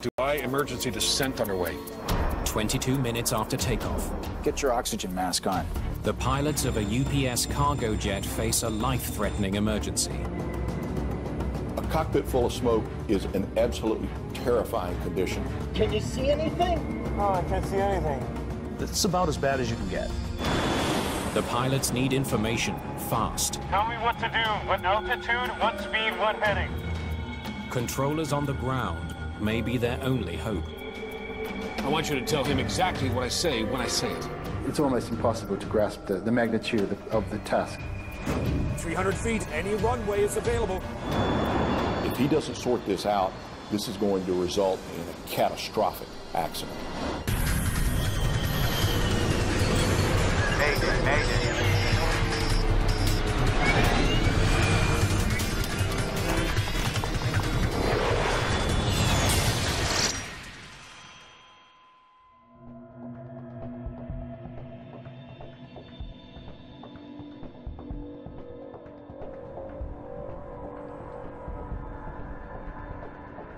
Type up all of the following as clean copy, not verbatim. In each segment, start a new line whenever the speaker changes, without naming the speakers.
Dubai, emergency descent underway.
22 minutes after takeoff.
Get your oxygen mask on.
The pilots of a UPS cargo jet face a life-threatening emergency.
A cockpit full of smoke is an absolutely terrifying condition.
Can you see anything?
Oh, I can't see anything.
It's about as bad as you can get.
The pilots need information fast.
Tell me what to do. What altitude, what speed, what heading?
Controllers on the ground may be their only hope.
I want you to tell him exactly what I say when I say it.
It's almost impossible to grasp the magnitude of the task.
300 feet, any runway is available.
If he doesn't sort this out, this is going to result in a catastrophic accident.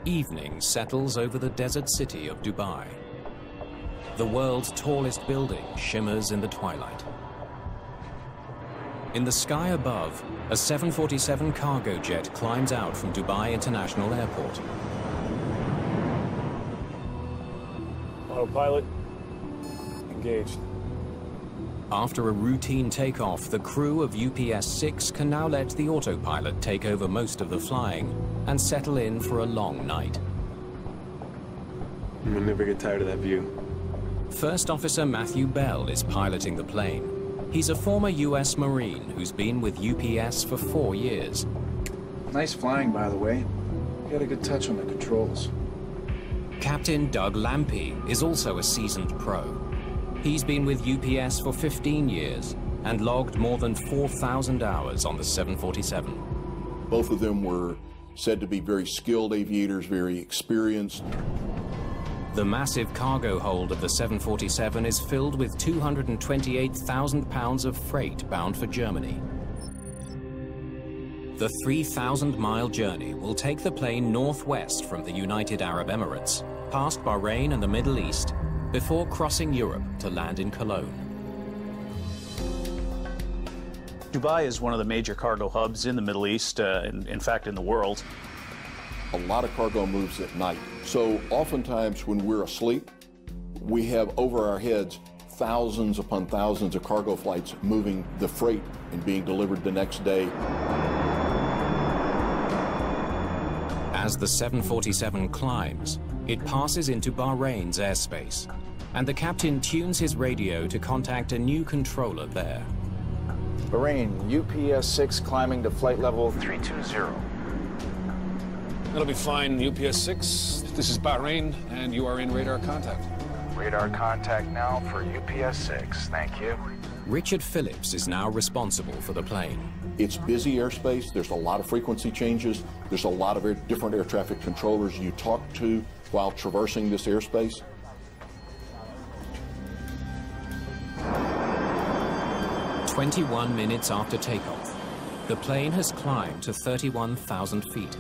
Evening settles over the desert city of Dubai. The world's tallest building shimmers in the twilight. In the sky above, a 747 cargo jet climbs out from Dubai International Airport.
Autopilot, engaged.
After a routine takeoff, the crew of UPS 6 can now let the autopilot take over most of the flying and settle in for a long night.
You'll never get tired of that view.
First Officer Matthew Bell is piloting the plane. He's a former US Marine who's been with UPS for 4 years.
Nice flying, by the way. You got a good touch on the controls.
Captain Doug Lampy is also a seasoned pro. He's been with UPS for 15 years and logged more than 4,000 hours on the 747.
Both of them were said to be very skilled aviators, very experienced.
The massive cargo hold of the 747 is filled with 228,000 pounds of freight bound for Germany. The 3,000-mile journey will take the plane northwest from the United Arab Emirates, past Bahrain and the Middle East, before crossing Europe to land in Cologne.
Dubai is one of the major cargo hubs in the Middle East, in fact, in the world.
A lot of cargo moves at night. So oftentimes when we're asleep, we have over our heads thousands upon thousands of cargo flights moving the freight and being delivered the next day.
As the 747 climbs, it passes into Bahrain's airspace, and the captain tunes his radio to contact a new controller there.
Bahrain, UPS 6 climbing to flight level 320.
That'll be fine, UPS 6. This is Bahrain, and you are in radar contact.
Radar contact now for UPS 6, thank you.
Richard Phillips is now responsible for the plane.
It's busy airspace. There's a lot of frequency changes. There's a lot of different air traffic controllers you talk to while traversing this airspace.
"21 minutes after takeoff, the plane has climbed to 31,000 feet.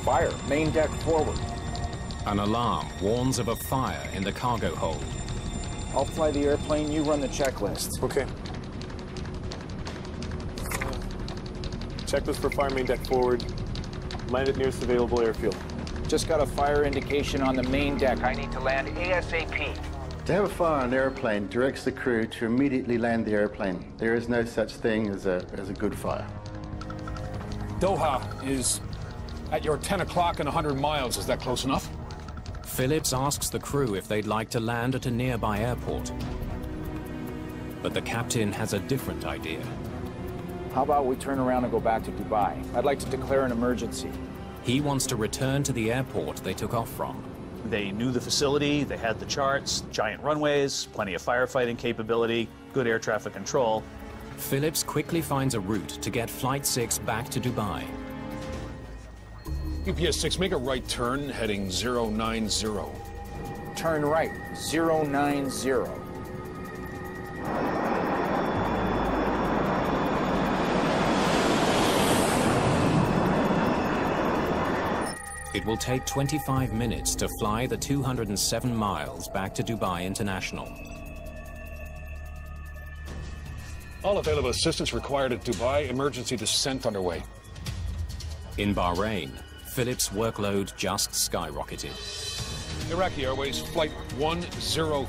Fire, main deck forward.
An alarm warns of a fire in the cargo hold.
I'll fly the airplane, you run the checklist.
Okay. Checklist for fire, main deck forward. Land at nearest available airfield.
Just got a fire indication on the main deck. I need to land ASAP.
To have a fire on an airplane directs the crew to immediately land the airplane. There is no such thing as a good fire.
Doha is at your 10 o'clock and 100 miles. Is that close enough?
Phillips asks the crew if they'd like to land at a nearby airport. But the captain has a different idea.
How about we turn around and go back to Dubai? I'd like to declare an emergency.
He wants to return to the airport they took off from.
They knew the facility, they had the charts, giant runways, plenty of firefighting capability, good air traffic control.
Phillips quickly finds a route to get Flight 6 back to Dubai.
UPS 6, make a right turn heading 090.
Turn right, 090.
It will take 25 minutes to fly the 207 miles back to Dubai International.
All available assistance required at Dubai. Emergency descent underway.
In Bahrain, Philip's workload just skyrocketed.
Iraqi Airways Flight 10,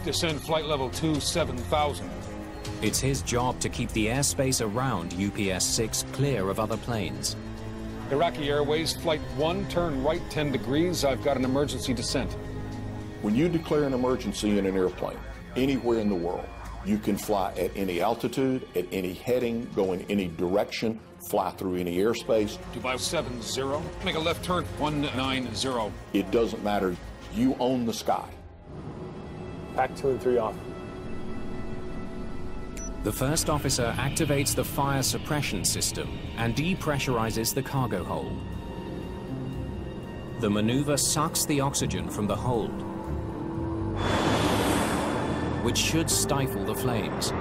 descend flight level 27,000.
It's his job to keep the airspace around UPS 6 clear of other planes.
Iraqi Airways Flight 1, turn right 10 degrees. I've got an emergency descent.
When you declare an emergency in an airplane, anywhere in the world, you can fly at any altitude, at any heading, go in any direction, fly through any airspace.
Dubai 70, make a left turn 190.
It doesn't matter. You own the sky.
Pack 2 and 3 off.
The first officer activates the fire suppression system and depressurizes the cargo hold. The maneuver sucks the oxygen from the hold, which should stifle the flames.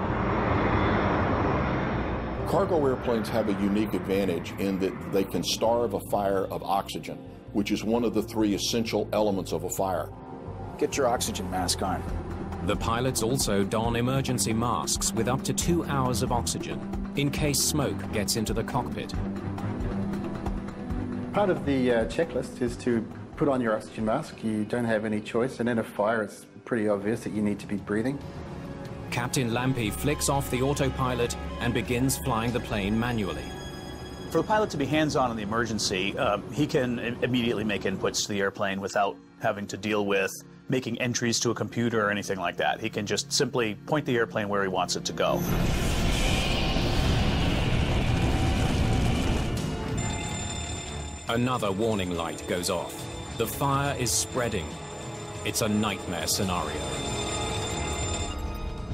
Cargo airplanes have a unique advantage in that they can starve a fire of oxygen, which is one of the 3 essential elements of a fire.
Get your oxygen mask on.
The pilots also don emergency masks with up to 2 hours of oxygen, in case smoke gets into the cockpit.
Part of the checklist is to put on your oxygen mask. You don't have any choice, and in a fire it's pretty obvious that you need to be breathing.
Captain Lampe flicks off the autopilot and begins flying the plane manually.
For the pilot to be hands-on in the emergency, he can immediately make inputs to the airplane without having to deal with making entries to a computer or anything like that. He can just simply point the airplane where he wants it to go.
Another warning light goes off. The fire is spreading. It's a nightmare scenario.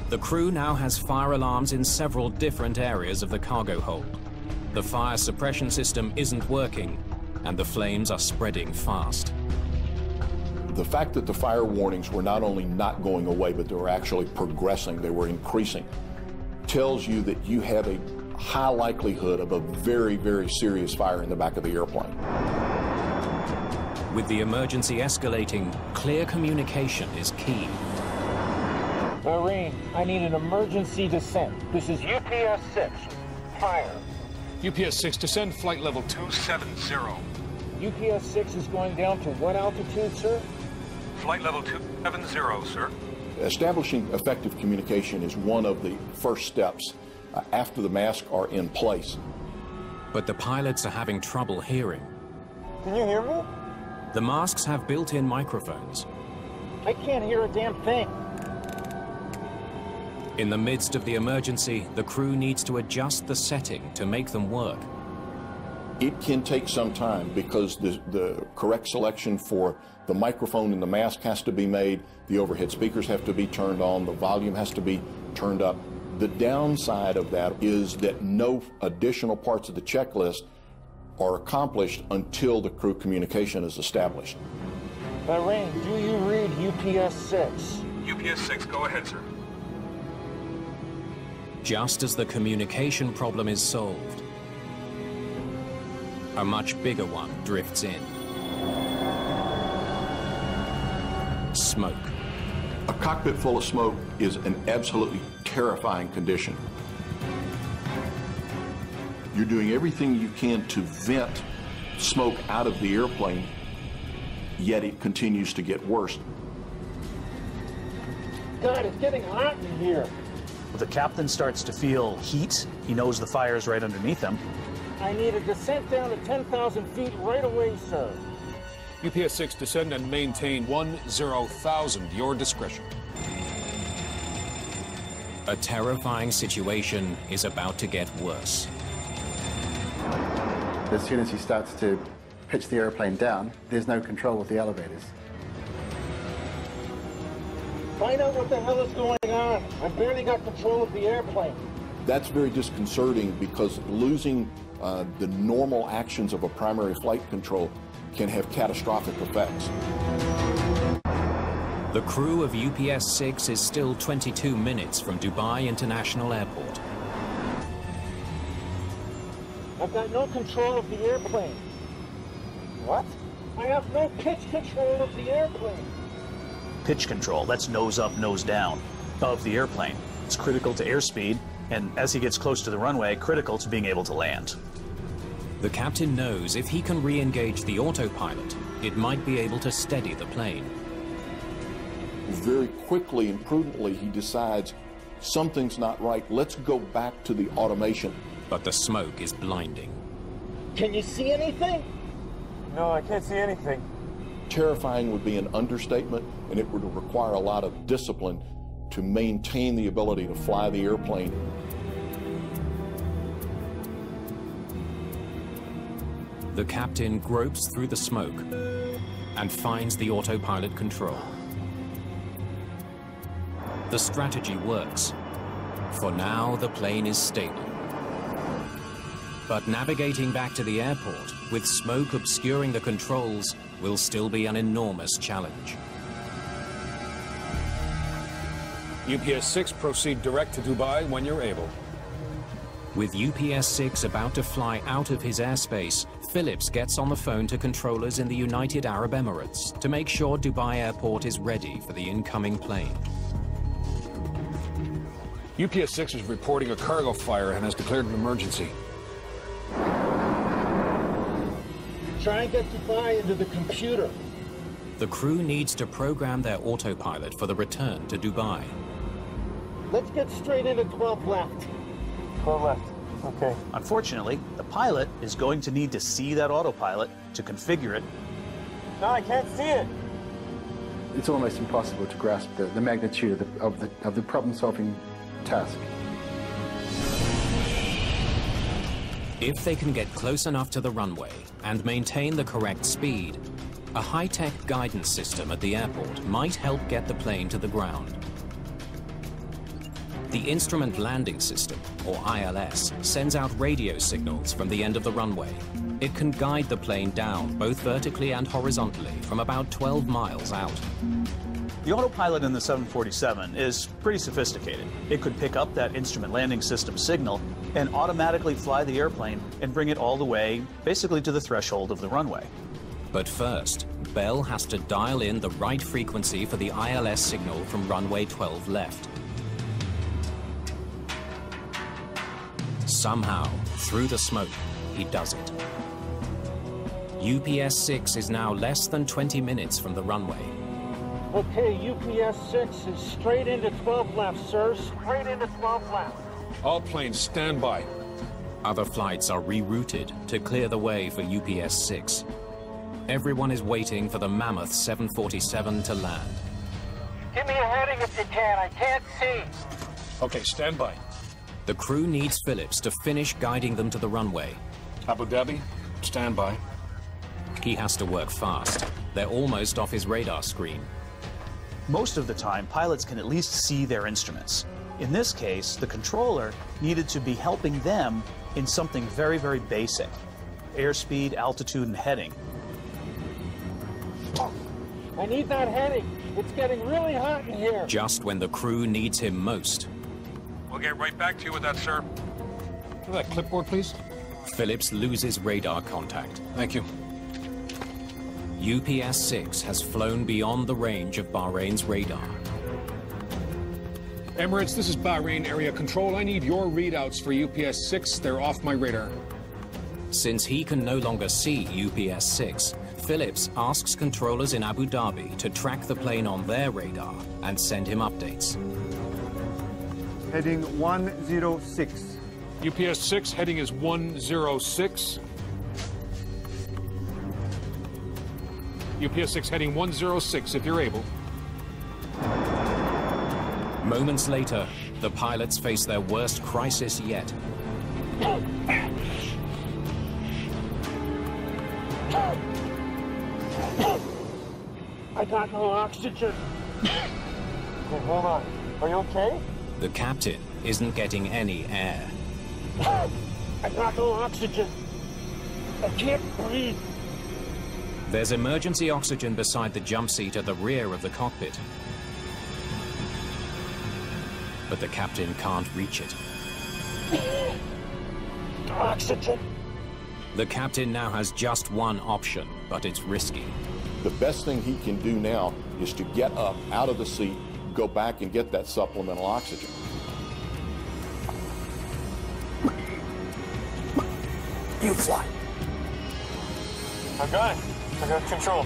The crew now has fire alarms in several different areas of the cargo hold. The fire suppression system isn't working, and the flames are spreading fast.
The fact that the fire warnings were not only not going away, but they were actually progressing, they were increasing, tells you that you have a high likelihood of a very, very serious fire in the back of the airplane.
With the emergency escalating, clear communication is key.
Bahrain, I need an emergency descent. This is UPS 6. Fire.
UPS 6, descend flight level 270.
UPS 6 is going down to what altitude, sir?
Flight level 270, sir.
Establishing effective communication is one of the first steps after the masks are in place.
But the pilots are having trouble hearing.
Can you hear me?
The masks have built-in microphones.
I can't hear a damn thing.
In the midst of the emergency, the crew needs to adjust the setting to make them work.
It can take some time because the correct selection for the microphone and the mask has to be made, the overhead speakers have to be turned on, the volume has to be turned up. The downside of that is that no additional parts of the checklist are accomplished until the crew communication is established.
Bahrain, do you read UPS 6?
UPS 6, go ahead, sir.
Just as the communication problem is solved, a much bigger one drifts in. Smoke.
A cockpit full of smoke is an absolutely terrifying condition. You're doing everything you can to vent smoke out of the airplane, yet it continues to get worse.
God, it's getting hot in here.
The captain starts to feel heat. He knows the fire's right underneath him.
I need a descent down to 10,000 feet right away, sir.
UPS 6, descend and maintain 10,000. Your discretion.
A terrifying situation is about to get worse.
As soon as he starts to pitch the airplane down, there's no control of the elevators.
Find out what the hell is going on. I barely got control of the airplane.
That's very disconcerting because losing the normal actions of a primary flight control can have catastrophic effects.
The crew of UPS 6 is still 22 minutes from Dubai International Airport.
I've got no control of the airplane. What? I have no pitch control of the airplane.
Pitch control, that's nose up, nose down of the airplane. It's critical to airspeed, and as he gets close to the runway, critical to being able to land.
The captain knows if he can re-engage the autopilot, it might be able to steady the plane.
Very quickly and prudently, he decides something's not right. Let's go back to the automation.
But the smoke is blinding.
Can you see anything?
No, I can't see anything.
Terrifying would be an understatement, and it would require a lot of discipline to maintain the ability to fly the airplane.
The captain gropes through the smoke and finds the autopilot control. The strategy works. For now, the plane is stable. But navigating back to the airport with smoke obscuring the controls will still be an enormous challenge.
UPS 6, proceed direct to Dubai when you're able.
With UPS 6 about to fly out of his airspace, Phillips gets on the phone to controllers in the United Arab Emirates to make sure Dubai Airport is ready for the incoming plane.
UPS 6 is reporting a cargo fire and has declared an emergency.
Try and get Dubai into the computer.
The crew needs to program their autopilot for the return to Dubai.
Let's get straight into 12 left.
12 left. Okay.
Unfortunately, the pilot is going to need to see that autopilot to configure it.
No, I can't see it.
It's almost impossible to grasp the magnitude of the problem-solving task.
If they can get close enough to the runway and maintain the correct speed, a high-tech guidance system at the airport might help get the plane to the ground. The Instrument Landing System, or ILS, sends out radio signals from the end of the runway. It can guide the plane down both vertically and horizontally from about 12 miles out.
The autopilot in the 747 is pretty sophisticated. It could pick up that Instrument Landing System signal and automatically fly the airplane and bring it all the way, basically to the threshold of the runway.
But first, Bell has to dial in the right frequency for the ILS signal from runway 12 left. Somehow, through the smoke, he does it. UPS 6 is now less than 20 minutes from the runway.
Okay, UPS 6 is straight into 12 left, sir. Straight into 12 left.
All planes, stand by.
Other flights are rerouted to clear the way for UPS 6. Everyone is waiting for the mammoth 747 to land.
Give me a heading if you can. I can't see.
Okay, stand by.
The crew needs Phillips to finish guiding them to the runway.
Abu Dhabi, stand by.
He has to work fast. They're almost off his radar screen.
Most of the time, pilots can at least see their instruments. In this case, the controller needed to be helping them in something very, very basic: airspeed, altitude, and heading.
I need that heading. It's getting really hot in here.
Just when the crew needs him most.
We'll get right back to you with that, sir. Give that clipboard, please.
Phillips loses radar contact.
Thank you.
UPS 6 has flown beyond the range of Bahrain's radar.
Emirates, this is Bahrain Area Control. I need your readouts for UPS 6. They're off my radar.
Since he can no longer see UPS 6, Phillips asks controllers in Abu Dhabi to track the plane on their radar and send him updates.
Heading 106.
UPS 6, heading is 106. UPS 6, heading 106, if you're able.
Moments later, the pilots face their worst crisis yet.
I got no oxygen.
Okay, hold on. Are you okay?
The captain isn't getting any air.
I got no oxygen. I can't breathe.
There's emergency oxygen beside the jump seat at the rear of the cockpit. But the captain can't reach it.
Oxygen.
The captain now has just one option, but it's risky.
The best thing he can do now is to get up out of the seat, go back and get that supplemental oxygen.
You fly.
I got it. I got control.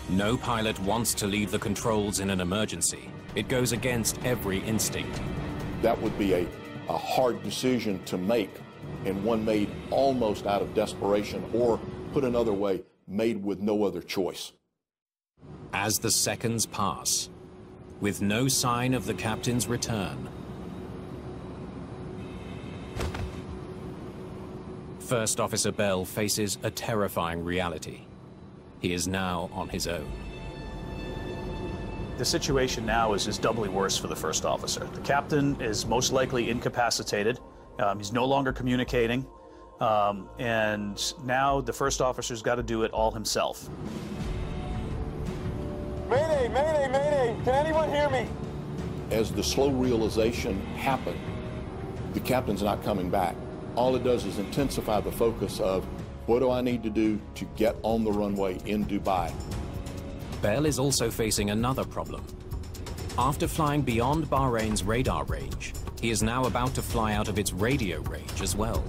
No pilot wants to leave the controls in an emergency. It goes against every instinct.
That would be a hard decision to make, and one made almost out of desperation, or put another way, made with no other choice.
As the seconds pass, with no sign of the captain's return, First Officer Bell faces a terrifying reality. He is now on his own.
The situation now is doubly worse for the first officer. The captain is most likely incapacitated. He's no longer communicating. And now the first officer's got to do it all himself.
Mayday, mayday, mayday! Can anyone hear me?
As the slow realization happened, the captain's not coming back. All it does is intensify the focus of, what do I need to do to get on the runway in Dubai?
Bell is also facing another problem. After flying beyond Bahrain's radar range, he is now about to fly out of its radio range as well.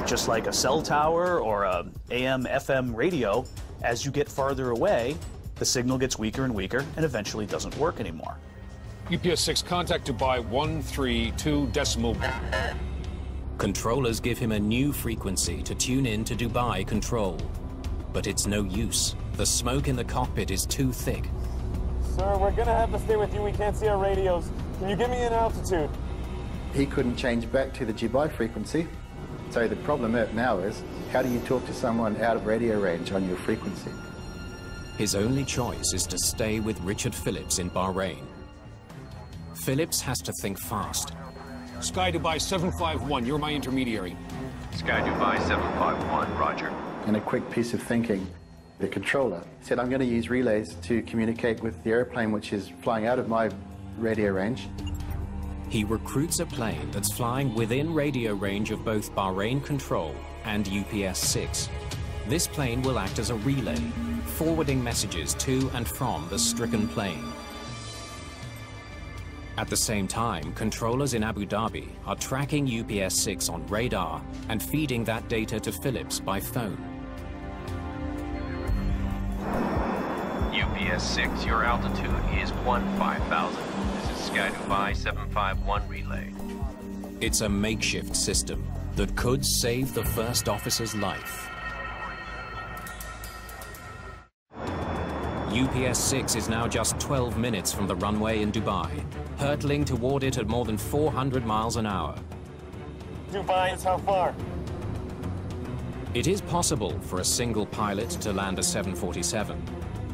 Just like a cell tower or a AM/FM radio, as you get farther away, the signal gets weaker and weaker and eventually doesn't work anymore.
UPS 6, contact Dubai 132.0.
Controllers give him a new frequency to tune in to Dubai control. But it's no use. The smoke in the cockpit is too thick.
Sir, we're gonna have to stay with you. We can't see our radios. Can you give me an altitude?
He couldn't change back to the Dubai frequency. So the problem now is, how do you talk to someone out of radio range on your frequency?
His only choice is to stay with Richard Phillips in Bahrain. Phillips has to think fast.
Sky Dubai 751, you're my intermediary.
Sky Dubai 751, roger.
In a quick piece of thinking, the controller said, I'm going to use relays to communicate with the airplane which is flying out of my radio range.
He recruits a plane that's flying within radio range of both Bahrain Control and UPS 6. This plane will act as a relay, forwarding messages to and from the stricken plane. At the same time, controllers in Abu Dhabi are tracking UPS 6 on radar and feeding that data to Phillips by phone.
UPS 6, your altitude is 15,000. This is Sky Dubai 751 relay.
It's a makeshift system that could save the first officer's life. UPS 6 is now just 12 minutes from the runway in Dubai, hurtling toward it at more than 400 miles an hour.
Dubai is how far?
It is possible for a single pilot to land a 747,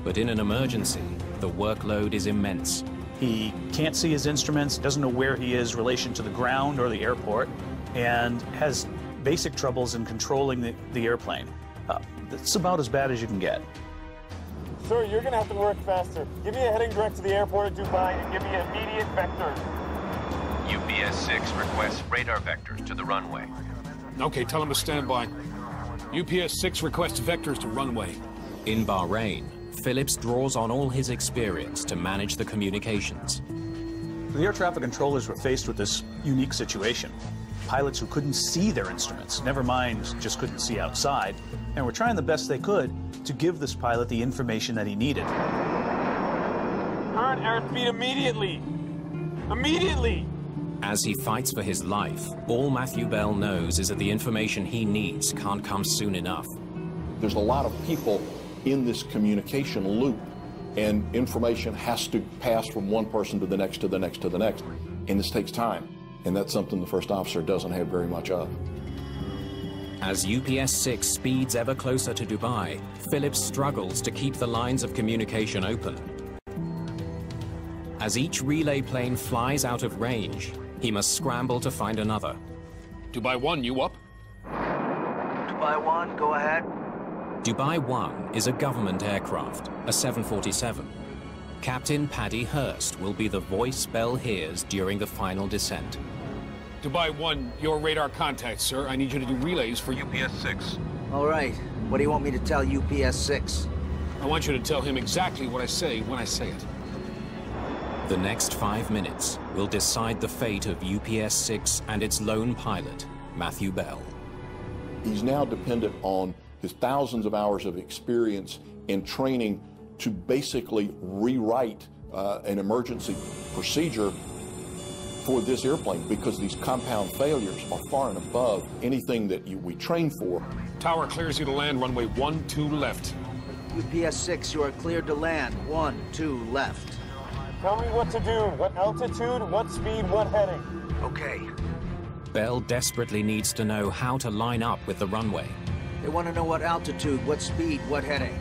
but in an emergency, the workload is immense.
He can't see his instruments, doesn't know where he is in relation to the ground or the airport, and has basic troubles in controlling the airplane. That's about as bad as you can get.
Sir, you're gonna have to work faster. Give me a heading direct to the airport at Dubai and give me immediate vectors.
UPS 6 requests radar vectors to the runway.
Okay, tell him to stand by. UPS 6 requests vectors to runway.
In Bahrain, Phillips draws on all his experience to manage the communications.
The air traffic controllers were faced with this unique situation. Pilots who couldn't see their instruments, never mind just couldn't see outside, and were trying the best they could to give this pilot the information that he needed.
Current airspeed immediately! Immediately!
As he fights for his life, all Matthew Bell knows is that the information he needs can't come soon enough.
There's a lot of people in this communication loop, and information has to pass from one person to the next, to the next, to the next. And this takes time, and that's something the first officer doesn't have very much of.
As UPS 6 speeds ever closer to Dubai, Phillips struggles to keep the lines of communication open. As each relay plane flies out of range, he must scramble to find another.
Dubai 1, you up?
Dubai 1, go ahead.
Dubai 1 is a government aircraft, a 747. Captain Paddy Hurst will be the voice Bell hears during the final descent.
Dubai 1, your radar contact, sir. I need you to do relays for UPS 6.
All right. What do you want me to tell UPS 6?
I want you to tell him exactly what I say when I say it.
The next 5 minutes will decide the fate of UPS 6 and its lone pilot, Matthew Bell.
He's now dependent on his thousands of hours of experience and training to basically rewrite an emergency procedure for this airplane, because these compound failures are far and above anything that we train for.
Tower clears you to land, runway 12 left.
UPS 6, you are cleared to land. 12 left.
Tell me what to do. What altitude, what speed, what heading.
Okay.
Bell desperately needs to know how to line up with the runway.
They want to know what altitude, what speed, what heading.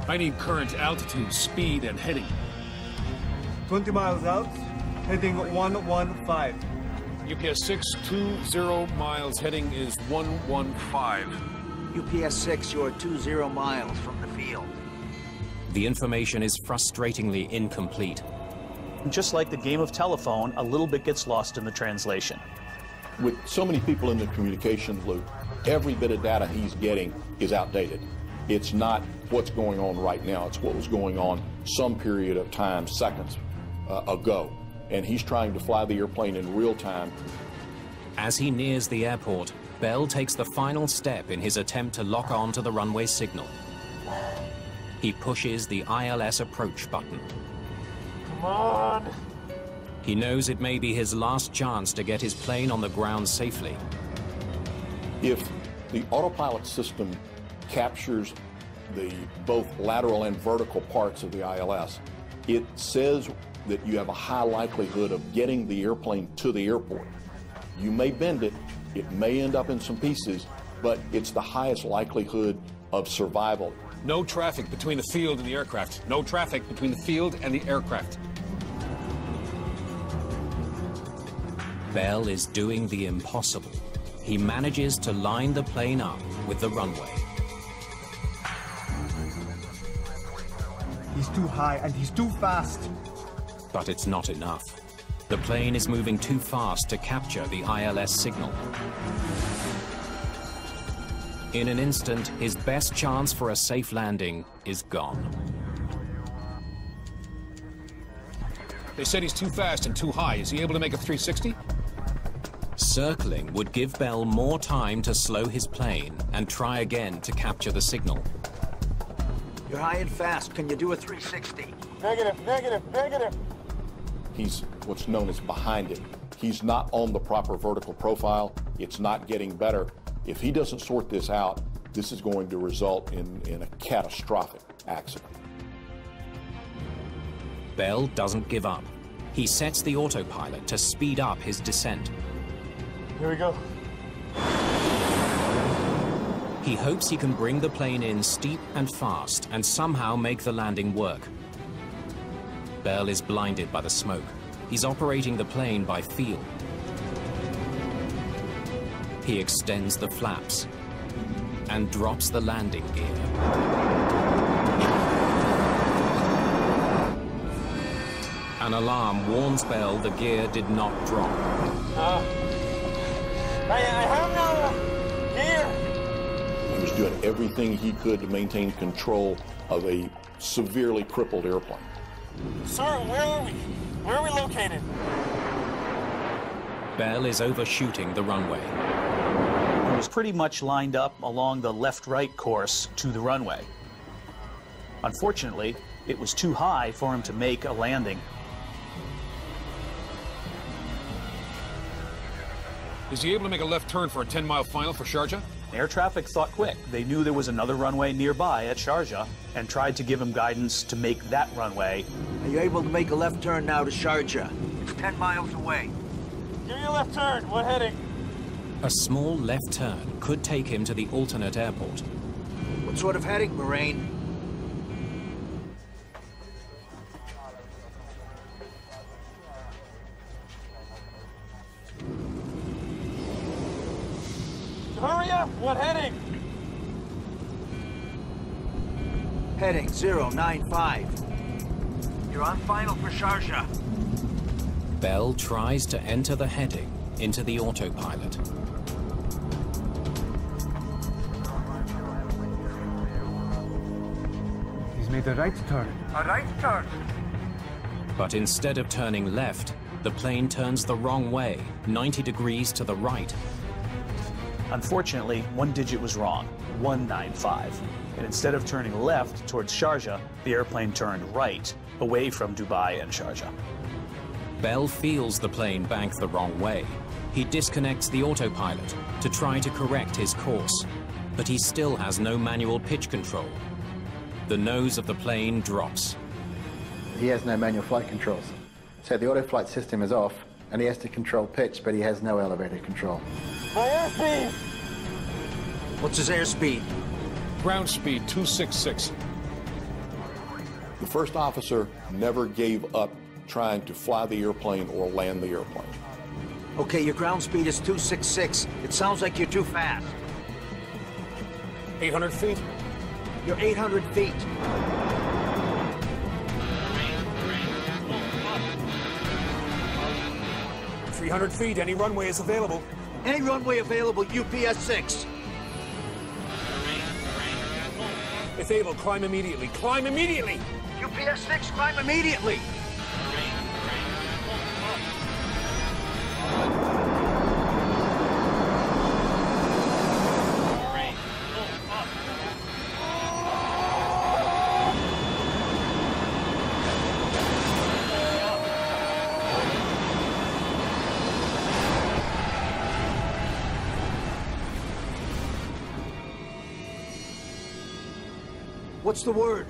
I need current altitude, speed, and heading.
20 miles out, heading 115.
UPS 6, 20 miles, heading is 115.
UPS 6, you are 20 miles from the field.
The information is frustratingly incomplete.
Just like the game of telephone, a little bit gets lost in the translation.
With so many people in the communications loop, every bit of data he's getting is outdated. It's not what's going on right now, it's what was going on some period of time, seconds ago. And he's trying to fly the airplane in real time.
As he nears the airport, Bell takes the final step in his attempt to lock on to the runway signal. He pushes the ILS approach button.
Come on!
He knows it may be his last chance to get his plane on the ground safely.
If the autopilot system captures the both lateral and vertical parts of the ILS, it says that you have a high likelihood of getting the airplane to the airport. You may bend it, it may end up in some pieces, but it's the highest likelihood of survival.
No traffic between the field and the aircraft. No traffic between the field and the aircraft.
Bell is doing the impossible. He manages to line the plane up with the runway.
He's too high and he's too fast.
But it's not enough. The plane is moving too fast to capture the ILS signal. In an instant, his best chance for a safe landing is gone.
They said he's too fast and too high. Is he able to make a 360?
Circling would give Bell more time to slow his plane and try again to capture the signal.
You're high and fast. Can you do a 360?
Negative, negative, negative.
He's what's known as behind it. He's not on the proper vertical profile. It's not getting better. If he doesn't sort this out, this is going to result in a catastrophic accident.
Bell doesn't give up. He sets the autopilot to speed up his descent.
Here we go.
He hopes he can bring the plane in steep and fast and somehow make the landing work. Bell is blinded by the smoke. He's operating the plane by feel. He extends the flaps and drops the landing gear. An alarm warns Bell the gear did not drop.
I have no gear.
He was doing everything he could to maintain control of a severely crippled airplane.
Sir, where are we? Where are we located?
Bell is overshooting the runway.
He was pretty much lined up along the left-right course to the runway. Unfortunately, it was too high for him to make a landing.
Is he able to make a left turn for a 10-mile final for Sharjah?
Air traffic thought quick. They knew there was another runway nearby at Sharjah and tried to give him guidance to make that runway.
Are you able to make a left turn now to Sharjah? It's 10 miles away.
Give me a left turn. What heading?
A small left turn could take him to the alternate airport.
What sort of heading, Marine? Heading 095. You're on final for Sharjah.
Bell tries to enter the heading into the autopilot.
He's made a right turn. A right turn.
But instead of turning left, the plane turns the wrong way, 90 degrees to the right.
Unfortunately, one digit was wrong, 195. And instead of turning left towards Sharjah, the airplane turned right, away from Dubai and Sharjah.
Bell feels the plane bank the wrong way. He disconnects the autopilot to try to correct his course, but he still has no manual pitch control. The nose of the plane drops.
He has no manual flight controls. So the auto-flight system is off, and he has to control pitch, but he has no elevator control.
My airspeed!
What's his airspeed?
Ground speed 266.
The first officer never gave up trying to fly the airplane or land the airplane.
Okay, your ground speed is 266. It sounds like you're too fast.
800 feet.
You're 800 feet.
.300 feet, any runway is available.
Any runway available, UPS 6.
If able, climb immediately. Climb immediately!
UPS 6, climb immediately! What's the word?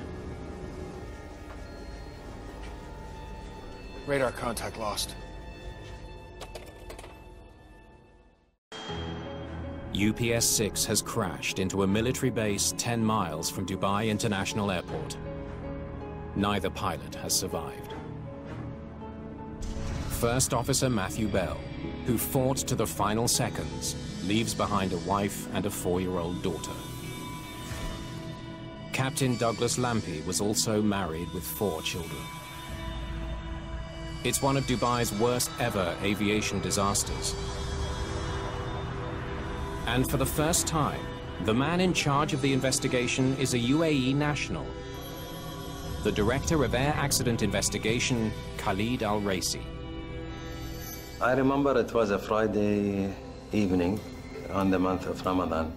Radar contact lost.
UPS 6 has crashed into a military base 10 miles from Dubai International Airport. Neither pilot has survived. First Officer Matthew Bell, who fought to the final seconds, leaves behind a wife and a 4-year-old daughter. Captain Douglas Lampy was also married with 4 children. It's one of Dubai's worst ever aviation disasters. And for the first time, the man in charge of the investigation is a UAE national. The Director of Air Accident Investigation, Khalid Al-Raisi.
I remember it was a Friday evening on the month of Ramadan.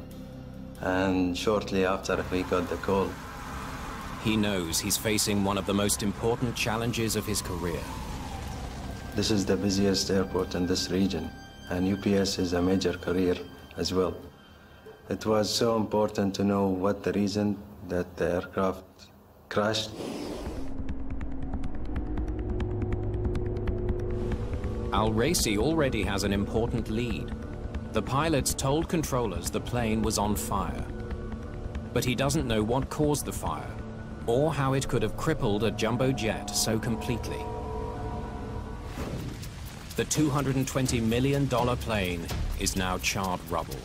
And shortly after we got the call.
He knows he's facing one of the most important challenges of his career.
This is the busiest airport in this region, and UPS is a major career as well. It was so important to know what the reason that the aircraft crashed.
Al-Raisi already has an important lead. The pilots told controllers the plane was on fire. But he doesn't know what caused the fire, or how it could have crippled a jumbo jet so completely. The $220 million plane is now charred rubble.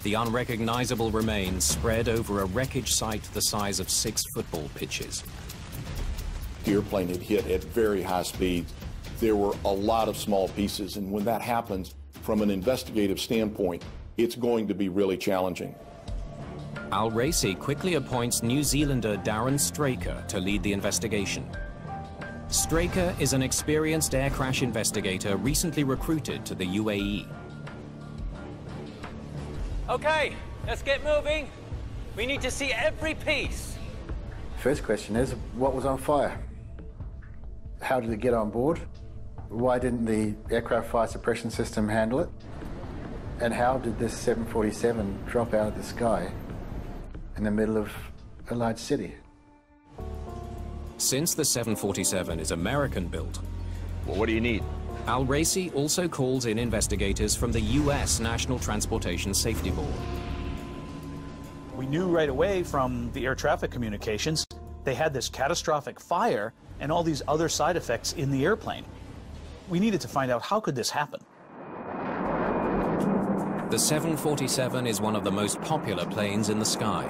The unrecognizable remains spread over a wreckage site the size of 6 football pitches.
The airplane had hit at very high speeds. There were a lot of small pieces, and when that happens, from an investigative standpoint, it's going to be really challenging.
Al-Raisi quickly appoints New Zealander Darren Straker to lead the investigation. Straker is an experienced air crash investigator recently recruited to the UAE.
Okay, let's get moving. We need to see every piece.
First question is, what was on fire? How did it get on board? Why didn't the aircraft fire suppression system handle it? And how did this 747 drop out of the sky in the middle of a large city?
Since the 747 is American-built,
well, what do you need?
Al-Raisi also calls in investigators from the U.S. National Transportation Safety Board.
We knew right away from the air traffic communications they had this catastrophic fire and all these other side effects in the airplane. We needed to find out how could this happen.
The 747 is one of the most popular planes in the sky.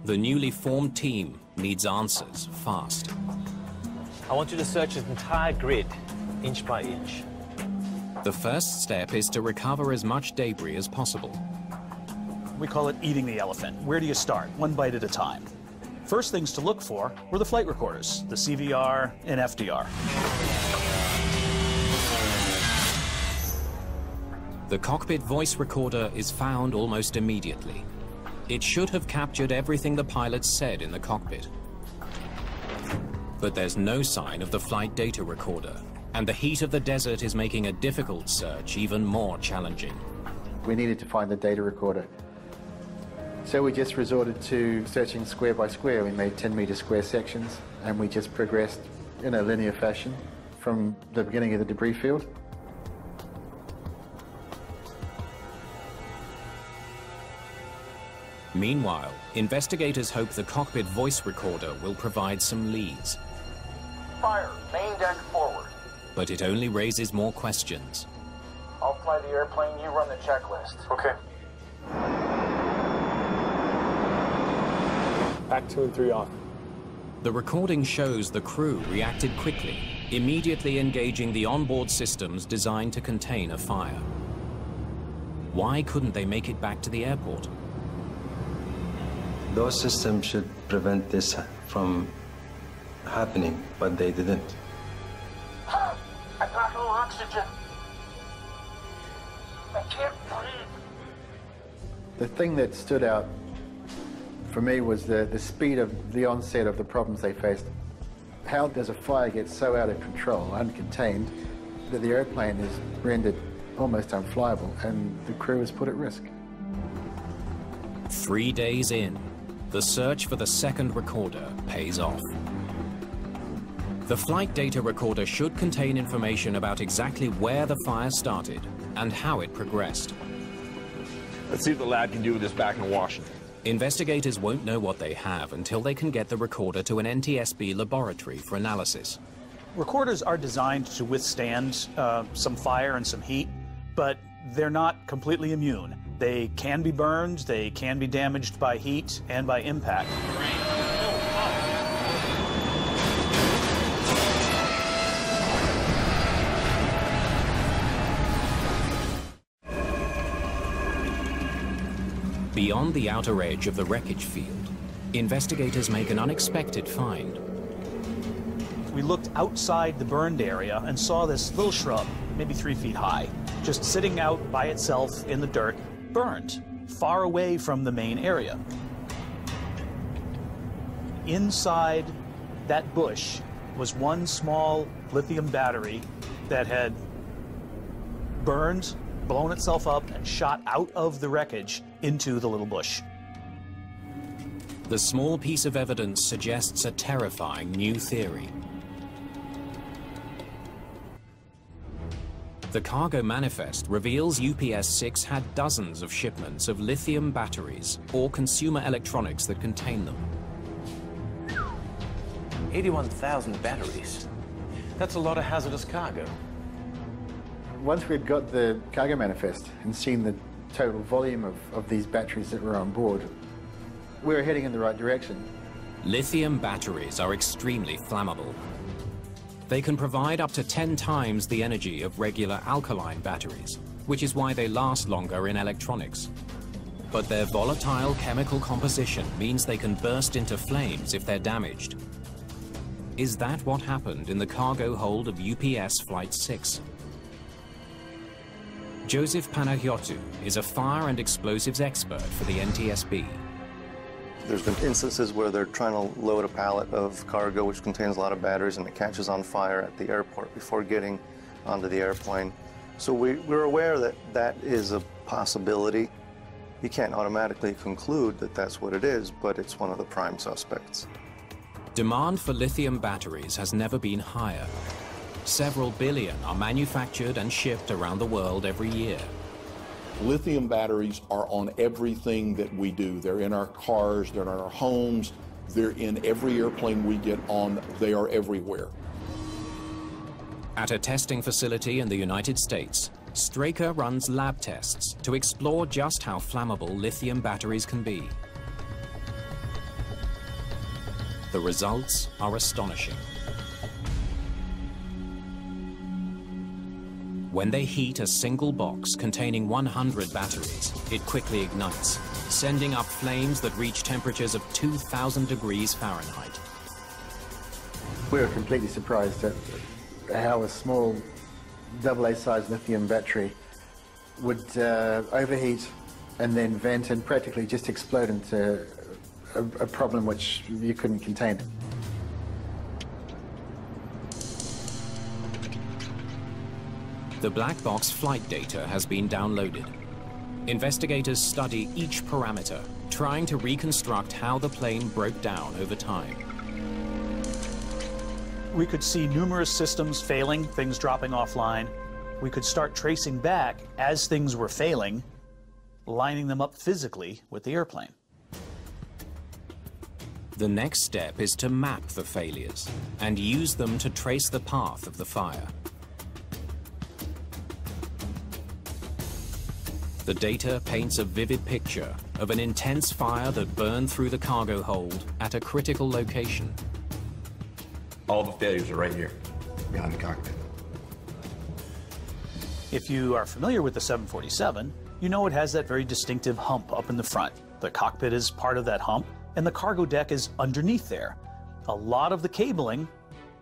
The newly formed team needs answers fast.
I want you to search this entire grid, inch by inch.
The first step is to recover as much debris as possible.
We call it eating the elephant. Where do you start? One bite at a time. First things to look for were the flight recorders, the CVR and FDR.
The cockpit voice recorder is found almost immediately. It should have captured everything the pilots said in the cockpit. But there's no sign of the flight data recorder, and the heat of the desert is making a difficult search even more challenging.
We needed to find the data recorder. So we just resorted to searching square by square. We made 10-meter square sections, and we just progressed in a linear fashion from the beginning of the debris field.
Meanwhile, investigators hope the cockpit voice recorder will provide some leads.
Fire, main deck forward.
But it only raises more questions.
I'll fly the airplane, you run the checklist.
Okay. Back 2 and 3 off.
The recording shows the crew reacted quickly, immediately engaging the onboard systems designed to contain a fire. Why couldn't they make it back to the airport?
Those systems should prevent this from happening, but they didn't.
I got no oxygen. I can't breathe.
The thing that stood out for me was the speed of the onset of the problems they faced. How does a fire get so out of control, uncontained, that the airplane is rendered almost unflyable and the crew is put at risk?
3 days in, the search for the second recorder pays off. The flight data recorder should contain information about exactly where the fire started and how it progressed.
Let's see what the lab can do with this back in Washington.
Investigators won't know what they have until they can get the recorder to an NTSB laboratory for analysis.
Recorders are designed to withstand some fire and some heat, but they're not completely immune. They can be burned, they can be damaged by heat and by impact.
Beyond the outer edge of the wreckage field, investigators make an unexpected find.
We looked outside the burned area and saw this little shrub, maybe 3 feet high, just sitting out by itself in the dirt, burned, far away from the main area. Inside that bush was one small lithium battery that had burned, blown itself up, and shot out of the wreckage into the little bush.
The small piece of evidence suggests a terrifying new theory. The cargo manifest reveals UPS 6 had dozens of shipments of lithium batteries or consumer electronics that contain them.
81,000 batteries. That's a lot of hazardous cargo.
Once we'd got the cargo manifest and seen the total volume of these batteries that were on board, we were heading in the right direction.
Lithium batteries are extremely flammable. They can provide up to 10 times the energy of regular alkaline batteries, which is why they last longer in electronics. But their volatile chemical composition means they can burst into flames if they're damaged. Is that what happened in the cargo hold of UPS Flight 6? Joseph Panagiotou is a fire and explosives expert for the NTSB.
There's been instances where they're trying to load a pallet of cargo which contains a lot of batteries and it catches on fire at the airport before getting onto the airplane. So we're aware that that is a possibility. You can't automatically conclude that that's what it is, but it's one of the prime suspects.
Demand for lithium batteries has never been higher. Several billion are manufactured and shipped around the world every year.
Lithium batteries are on everything that we do. They're in our cars, they're in our homes, they're in every airplane we get on, they are everywhere.
At a testing facility in the United States, Straker runs lab tests to explore just how flammable lithium batteries can be. The results are astonishing. When they heat a single box containing 100 batteries, it quickly ignites, sending up flames that reach temperatures of 2,000 degrees Fahrenheit.
We were completely surprised at how a small AA-sized lithium battery would overheat and then vent and practically just explode into a problem which you couldn't contain.
The black box flight data has been downloaded. Investigators study each parameter, trying to reconstruct how the plane broke down over time.
We could see numerous systems failing, things dropping offline. We could start tracing back as things were failing, lining them up physically with the airplane.
The next step is to map the failures and use them to trace the path of the fire. The data paints a vivid picture of an intense fire that burned through the cargo hold at a critical location.
All the failures are right here, behind the cockpit.
If you are familiar with the 747, you know it has that very distinctive hump up in the front. The cockpit is part of that hump, and the cargo deck is underneath there. A lot of the cabling,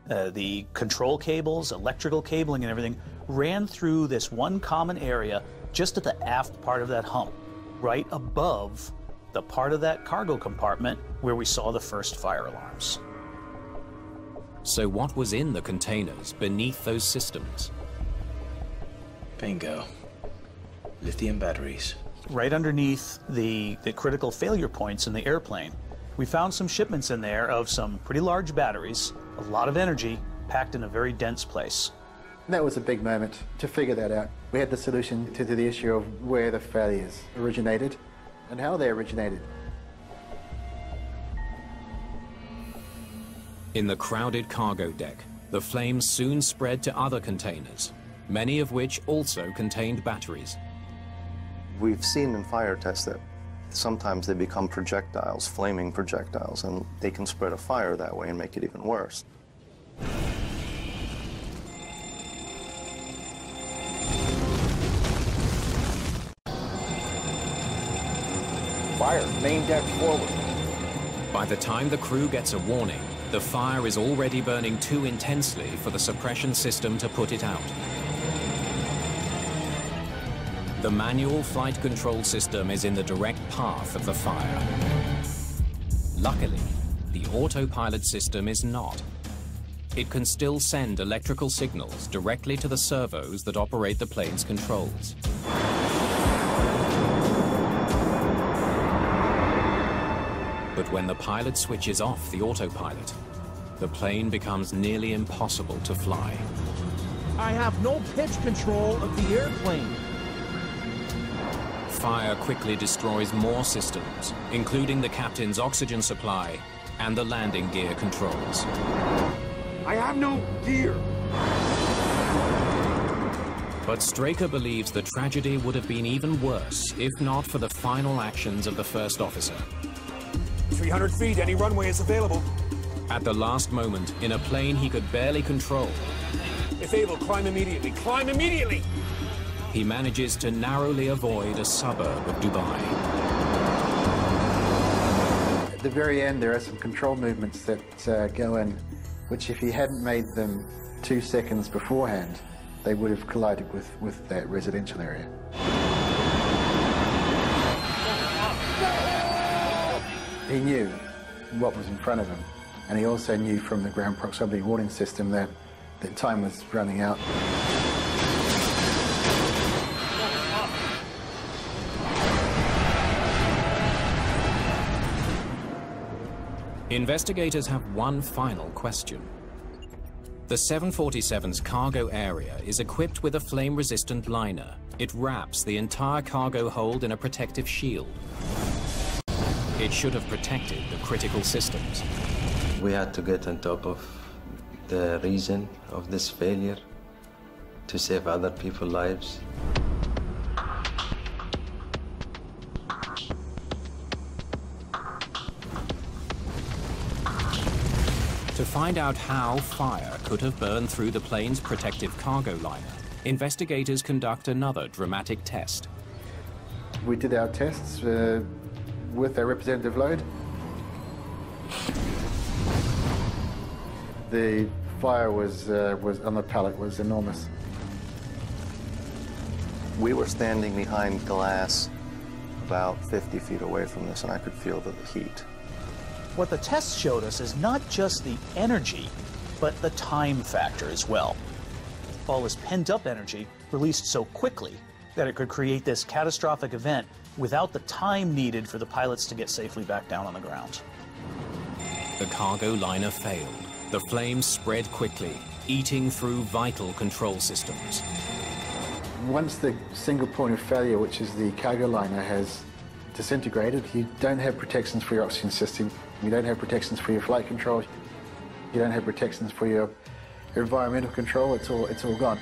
the control cables, electrical cabling and everything, ran through this one common area just at the aft part of that hump, right above the part of that cargo compartment where we saw the first fire alarms.
So what was in the containers beneath those systems?
Bingo. Lithium batteries.
Right underneath the critical failure points in the airplane, we found some shipments in there of some pretty large batteries, a lot of energy, packed in a very dense place.
And that was a big moment to figure that out. We had the solution to the issue of where the failures originated and how they originated.
In the crowded cargo deck, the flames soon spread to other containers, many of which also contained batteries.
We've seen in fire tests that sometimes they become projectiles, flaming projectiles, and they can spread a fire that way and make it even worse.
Fire, main deck forward.
By the time the crew gets a warning, the fire is already burning too intensely for the suppression system to put it out. The manual flight control system is in the direct path of the fire. Luckily, the autopilot system is not. It can still send electrical signals directly to the servos that operate the plane's controls. But when the pilot switches off the autopilot, the plane becomes nearly impossible to fly.
I have no pitch control of the airplane.
Fire quickly destroys more systems, including the captain's oxygen supply and the landing gear controls.
I have no gear.
But Straker believes the tragedy would have been even worse if not for the final actions of the first officer.
300 feet, any runway is available.
At the last moment, in a plane he could barely control,
If able, climb immediately. Climb immediately!
he manages to narrowly avoid a suburb of Dubai.
At the very end, there are some control movements that go in, which if he hadn't made them 2 seconds beforehand, they would have collided with that residential area. He knew what was in front of him, and he also knew from the ground proximity warning system that time was running out.
Investigators have one final question. The 747's cargo area is equipped with a flame-resistant liner. It wraps the entire cargo hold in a protective shield. It should have protected the critical systems.
We had to get on top of the reason of this failure to save other people's lives.
To find out how fire could have burned through the plane's protective cargo liner, investigators conduct another dramatic test.
We did our tests with a representative load. The fire was on the pallet was enormous.
We were standing behind glass about 50 feet away from this, and I could feel the heat.
What the tests showed us is not just the energy, but the time factor as well. All this pent-up energy released so quickly that it could create this catastrophic event without the time needed for the pilots to get safely back down on the ground.
The cargo liner failed. The flames spread quickly, eating through vital control systems.
Once the single point of failure, which is the cargo liner, has disintegrated, you don't have protections for your oxygen system, you don't have protections for your flight control, you don't have protections for your environmental control, it's all gone.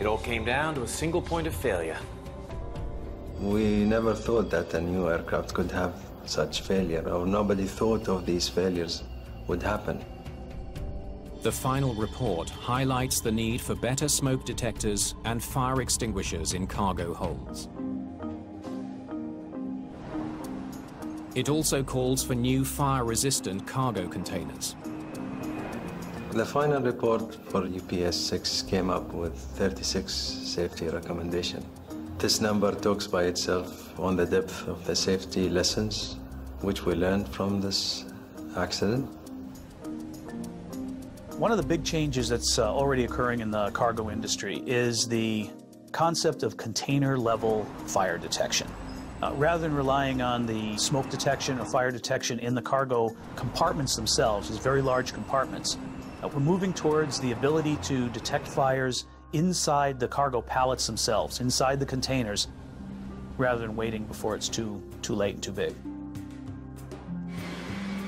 It all came down to a single point of failure.
We never thought that a new aircraft could have such failure, or nobody thought of these failures would happen.
The final report highlights the need for better smoke detectors and fire extinguishers in cargo holds. It also calls for new fire-resistant cargo containers.
The final report for UPS 6 came up with 36 safety recommendations. This number talks by itself on the depth of the safety lessons which we learned from this accident.
One of the big changes that's already occurring in the cargo industry is the concept of container-level fire detection. Rather than relying on the smoke detection or fire detection in the cargo compartments themselves, these very large compartments, we're moving towards the ability to detect fires inside the cargo pallets themselves, inside the containers, rather than waiting before it's too late and too big.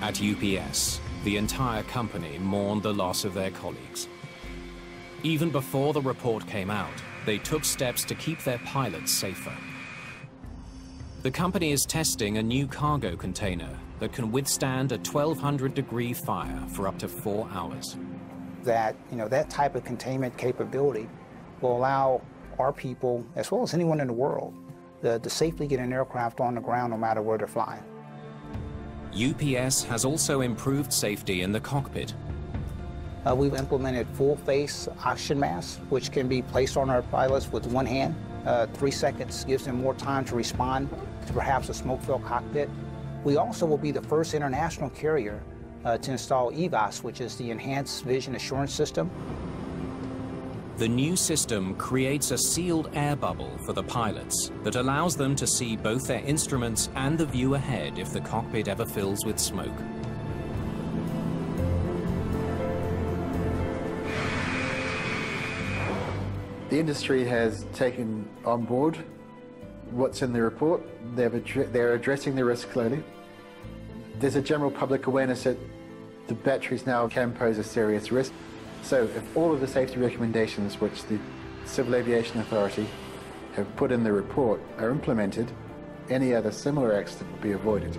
At UPS, the entire company mourned the loss of their colleagues. Even before the report came out, they took steps to keep their pilots safer. The company is testing a new cargo container that can withstand a 1,200-degree fire for up to 4 hours.
That type of containment capability will allow our people, as well as anyone in the world, to safely get an aircraft on the ground no matter where they're flying.
UPS has also improved safety in the cockpit.
We've implemented full-face oxygen masks, which can be placed on our pilots with one hand. 3 seconds gives them more time to respond to perhaps a smoke-filled cockpit. We also will be the first international carrier to install EVAS, which is the Enhanced Vision Assurance System.
The new system creates a sealed air bubble for the pilots that allows them to see both their instruments and the view ahead if the cockpit ever fills with smoke.
The industry has taken on board what's in the report. They're addressing the risk slowly. There's a general public awareness that the batteries now can pose a serious risk. So if all of the safety recommendations which the Civil Aviation Authority have put in the report are implemented, any other similar accident will be avoided.